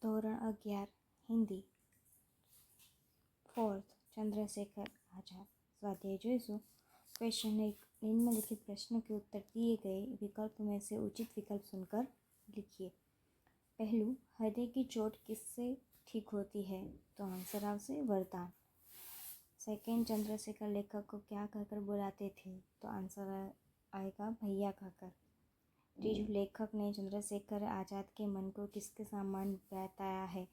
ધોરણ 11 હિન્દી फोर्थ चंद्रशेखर आजाद। स्वाध्याय जोईशु। क्वेश्चन 1, निम्नलिखित प्रश्नों के उत्तर दिए गए विकल्प में से उचित विकल्प चुनकर लिखिए। पहलू, हृदय की चोट किससे ठीक होती है? तो आंसर आवश्य वरदान। सेकेंड, चंद्रशेखर लेखक को क्या कहकर बुलाते थे? तो आंसर आएगा भैया कहकर। तीजू, लेखक ने चंद्रशेखर आजाद के मन को किसके समान बताया है?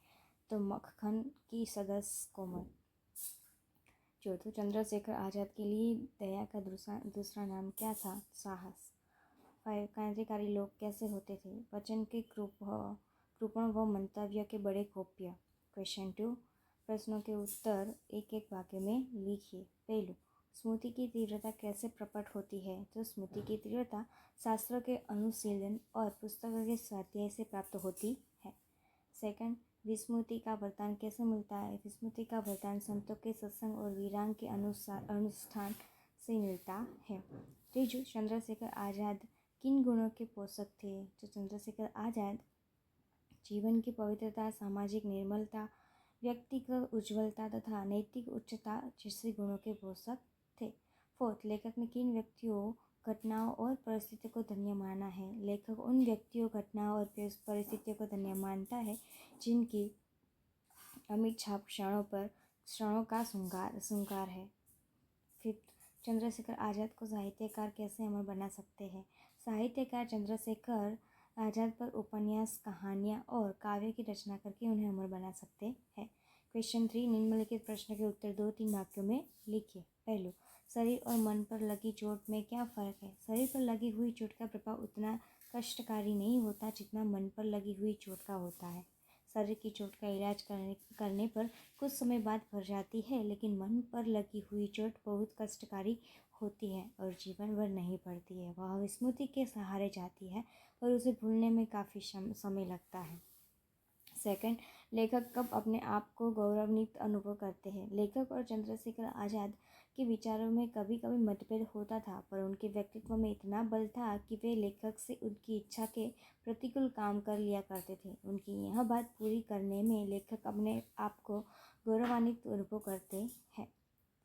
तो मक्खन की सदस्य कोमल। चौथों, चंद्रशेखर आजाद के लिए दया का दूसरा नाम क्या था? साहस। 5, क्रांतिकारी लोग कैसे होते थे? वचन के कृपण व मंतव्य के बड़े गोप्य। क्वेश्चन 2, प्रश्नों के उत्तर एक एक वाक्य में लिखिए। पहलू, स्मृति की तीव्रता कैसे प्रकट होती है? तो स्मृति की तीव्रता शास्त्रों के अनुशीलन और पुस्तकों के स्वाध्याय से प्राप्त होती है। सेकंड, विस्मृति का वरदान कैसे मिलता है? विस्मृति का वरदान संतों के सत्संग और वीरांग के अनुष्ठान से मिलता है। तीजू, चंद्रशेखर आजाद किन गुणों के पोषक थे? तो चंद्रशेखर आजाद जीवन की पवित्रता, सामाजिक निर्मलता, व्यक्तिगत उज्ज्वलता तथा नैतिक उच्चता जैसे गुणों के पोषक थे। फोर्थ, लेखक ने किन व्यक्तियों, घटनाओं और परिस्थितियों को धन्य माना है? लेखक उन व्यक्तियों, घटनाओं और परिस्थितियों को धन्य मानता है जिनकी अमिट छाप क्षणों का श्रृंगार है। फिफ्थ, चंद्रशेखर आजाद को साहित्यकार कैसे अमर बना सकते हैं? साहित्यकार चंद्रशेखर आजाद पर उपन्यास, कहानियाँ और काव्य की रचना करके उन्हें अमर बना सकते हैं। क्वेश्चन 3, निम्नलिखित प्रश्न के उत्तर 2-3 वाक्यों में लिखिए। पहलू, शरीर और मन पर लगी चोट में क्या फ़र्क है? शरीर पर लगी हुई चोट का प्रभाव उतना कष्टकारी नहीं होता जितना मन पर लगी हुई चोट का होता है। शरीर की चोट का इलाज करने पर कुछ समय बाद भर जाती है, लेकिन मन पर लगी हुई चोट बहुत कष्टकारी होती है और जीवन भर नहीं पड़ती है। वह विस्मृति के सहारे जाती है और उसे भूलने में काफ़ी समय लगता है। सेकंड, लेखक कब अपने आप को गौरवान्वित अनुभव करते हैं? लेखक और चंद्रशेखर आजाद के विचारों में कभी कभी मतभेद होता था, पर उनके व्यक्तित्व में इतना बल था कि वे लेखक से उनकी इच्छा के प्रतिकूल काम कर लिया करते थे। उनकी यह बात पूरी करने में लेखक अपने आप को गौरवान्वित अनुभव करते हैं।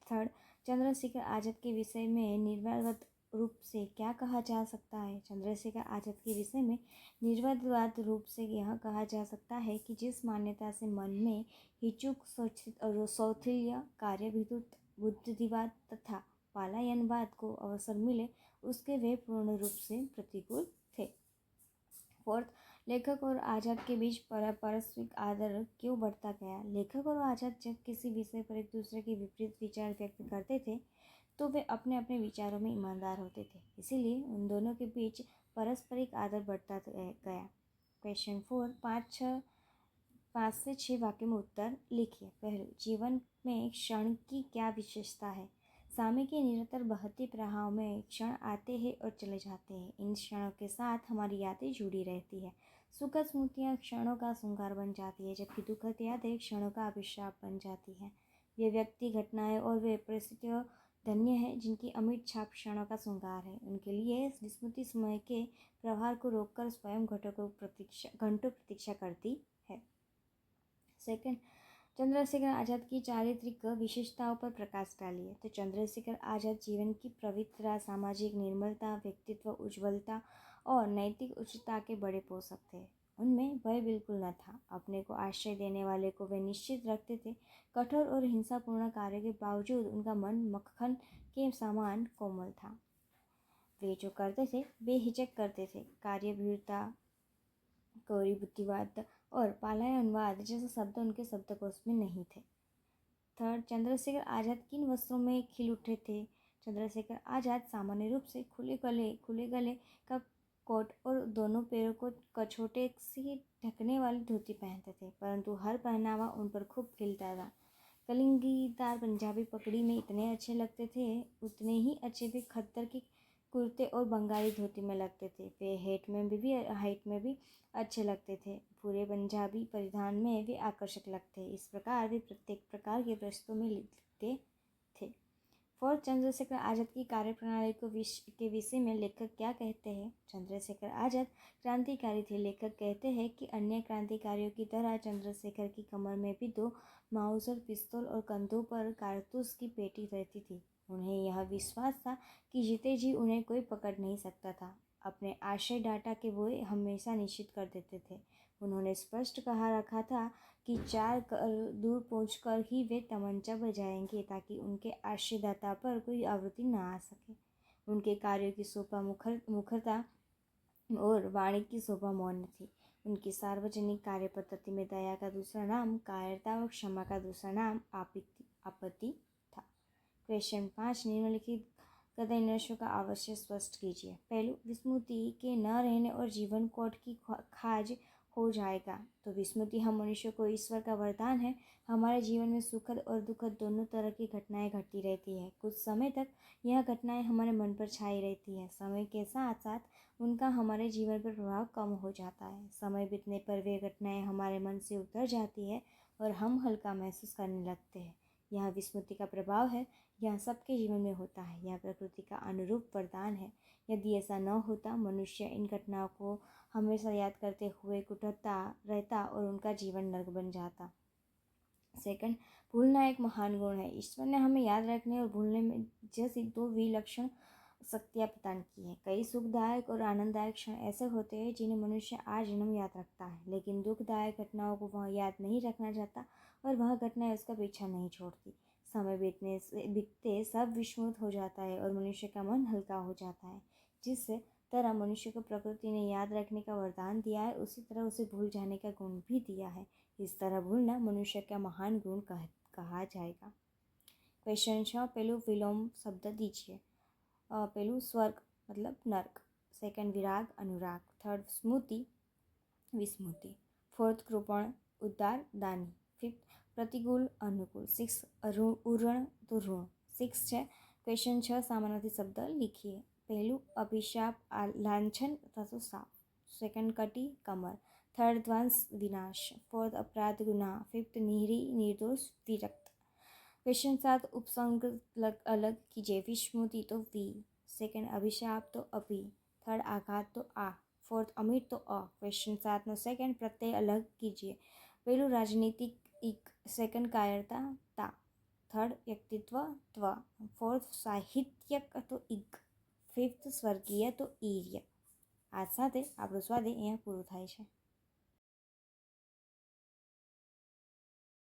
थर्ड, चंद्रशेखर आजाद के विषय में निर्विवाद रूप से क्या कहा जा सकता है? चंद्रशेखर आजाद के विषय में निर्विवाद रूप से यह कहा जा सकता है कि जिस मान्यता से मन में हिचुक, शौथिल्य, कार्यविद्युत, बुद्धिवाद तथा पलायनवाद को अवसर मिले, उसके वे पूर्ण रूप से प्रतिकूल थे। फोर्थ, लेखक और आजाद के बीच पारस्परिक आदर क्यों बढ़ता गया? लेखक और आजाद जब किसी विषय पर एक दूसरे के विपरीत विचार व्यक्त करते थे तो वे अपने अपने विचारों में ईमानदार होते थे, इसीलिए उन दोनों के बीच पारस्परिक आदर बढ़ता गया। क्वेश्चन 4, 5 से 6 वाक्य में उत्तर लिखिए। पहले, जीवन में क्षण की क्या विशेषता है? समय के निरंतर बहते प्रवाह में क्षण आते हैं और चले जाते हैं। इन क्षणों के साथ हमारी यादें जुड़ी रहती है। सुखद स्मृतियाँ क्षणों का श्रृंगार बन जाती है, जबकि दुखद यादें क्षणों का अभिशाप बन जाती हैं। वे व्यक्ति, घटनाएं और वे परिस्थितियाँ धन्य है जिनकी अमिट छाप क्षणों का श्रृंगार है। उनके लिए विस्मृति समय के प्रवाह को रोककर स्वयं घंटों प्रतीक्षा करती है। सेकंड, चंद्रशेखर आजाद की चारित्रिक विशेषताओं पर प्रकाश डालिए। तो चंद्रशेखर आजाद जीवन की पवित्रता, सामाजिक निर्मलता, व्यक्तित्व उज्ज्वलता और नैतिक उच्चता के बड़े पोषक थे। उनमें भय बिल्कुल न था। अपने को आश्रय देने वाले को वे निश्चित रखते थे। कठोर और हिंसापूर्ण कार्य के बावजूद उनका मन मक्खन के समान कोमल था। वे जो करते थे बेहिचक करते थे। कार्यवीरता, गौरी बुद्धिवाद और पलायनवाद जैसे शब्द उनके शब्दकोश में नहीं थे। थर्ड, चंद्रशेखर आजाद किन वस्त्रों में खिल उठे थे? चंद्रशेखर आजाद सामान्य रूप से खुले गले का कोट और दोनों पैरों को कछोटे से ढकने वाली धोती पहनते थे, परंतु हर पहनावा उन पर खूब खिलता था। कलिंगीदार पंजाबी पगड़ी में इतने अच्छे लगते थे, उतने ही अच्छे वे खद्दर के कुर्ते और बंगाली धोती में लगते थे। वे हाइट में भी अच्छे लगते थे। पूरे पंजाबी परिधान में वे आकर्षक लगते। इस प्रकार वे प्रत्येक प्रकार के वस्त्रों में लिखते थे। फोर्थ, चंद्रशेखर आज़ाद की कार्यप्रणाली के विषय में लेखक क्या कहते हैं? चंद्रशेखर आज़ाद क्रांतिकारी थे। लेखक कहते हैं कि अन्य क्रांतिकारियों की तरह चंद्रशेखर की कमर में भी 2 माउसर पिस्तौल और कंधों पर कारतूस की पेटी रहती थी। उन्हें यह विश्वास था कि जीते जी उन्हें कोई पकड़ नहीं सकता था। अपने आशय डाटा के वो हमेशा निश्चित कर देते थे। उन्होंने स्पष्ट कहा रखा था कि 4 दूर पहुंचकर ही वे तमंचा बजाएंगे ताकि उनके आशयदाता पर कोई आवृत्ति न आ सके। उनके कार्यों की शोभा मुखरता और वाणी की शोभा मौन थी। उनकी सार्वजनिक कार्य पद्धति में दया का दूसरा नाम कायरता और क्षमा का दूसरा नाम आपत्ति था। क्वेश्चन 5, निम्नलिखित कथन नष्ट का अवश्य स्पष्ट कीजिए। पहलू, विस्मृति के न रहने और जीवन कोट की खाज हो जाएगा। तो विस्मृति हम मनुष्य को ईश्वर का वरदान है। हमारे जीवन में सुखद और दुखद दोनों तरह की घटनाएं घटती रहती है। कुछ समय तक यह घटनाएं हमारे मन पर छाई रहती है। समय के साथ साथ उनका हमारे जीवन पर प्रभाव कम हो जाता है। समय बीतने पर वे घटनाएं हमारे मन से उतर जाती है और हम हल्का महसूस करने लगते हैं। यह विस्मृति का प्रभाव है। यह सबके जीवन में होता है। यह प्रकृति का अनुरूप वरदान है। यदि ऐसा न होता, मनुष्य इन घटनाओं को हमेशा याद करते हुए कुटता रहता और उनका जीवन नर्क बन जाता। सेकंड, भूलना एक महान गुण है। ईश्वर ने हमें याद रखने और भूलने में जैसी 2 विलक्षण शक्तियाँ प्रदान की हैं। कई सुखदायक और आनंददायक क्षण ऐसे होते हैं जिन्हें मनुष्य आजीवन याद रखता है, लेकिन दुखदायक घटनाओं को वह याद नहीं रखना चाहता और वह घटनाएं उसका पीछा नहीं छोड़ती। समय बीतते सब विस्मृत हो जाता है और मनुष्य का मन हल्का हो जाता है। जिस तरह मनुष्य को प्रकृति ने याद रखने का वरदान दिया है, उसी तरह उसे भूल जाने का गुण भी दिया है। इस तरह भूलना मनुष्य का महान गुण कहा जाएगा। क्वेश्चन 6, पहलू विलोम शब्द दीजिए। पहलू स्वर्ग मतलब नर्क, सेकंड विराग अनुराग, थर्ड स्मृति विस्मृति, फोर्थ कृपण उद्धार दानी, फिफ्थ प्रतिकूल अनुकूल, 6 ऋण तो ऋण। 6 है। क्वेश्चन 6, समानार्थी शब्द लिखिए। पहलू अभिशाप लांछन तथा तो साफ, सेकंड कटी कमर, थर्ड ध्वंस विनाश, फोर्थ अपराध गुनाह, फिफ्थ निहरी निर्दोष विरक्त। क्वेश्चन 7, उपसर्ग अलग कीजिए। विस्मृति तो वी, सेकंड अभिशाप तो अभि, थर्ड आघात तो आ, फोर्थ अमीर तो अ। क्वेश्चन 7 में सेकंड प्रत्यय अलग कीजिए। पहलू राजनीतिक इक, सेकंड कायरता ता, थर्ड व्यक्तित्व त्व, फोर्थ साहित्यक तो इक, फिफ्थ स्वर्गीय तो ईर्य। આ સાથે આપણું સ્વાધ્યાય અહીંયા પૂરું થાય છે।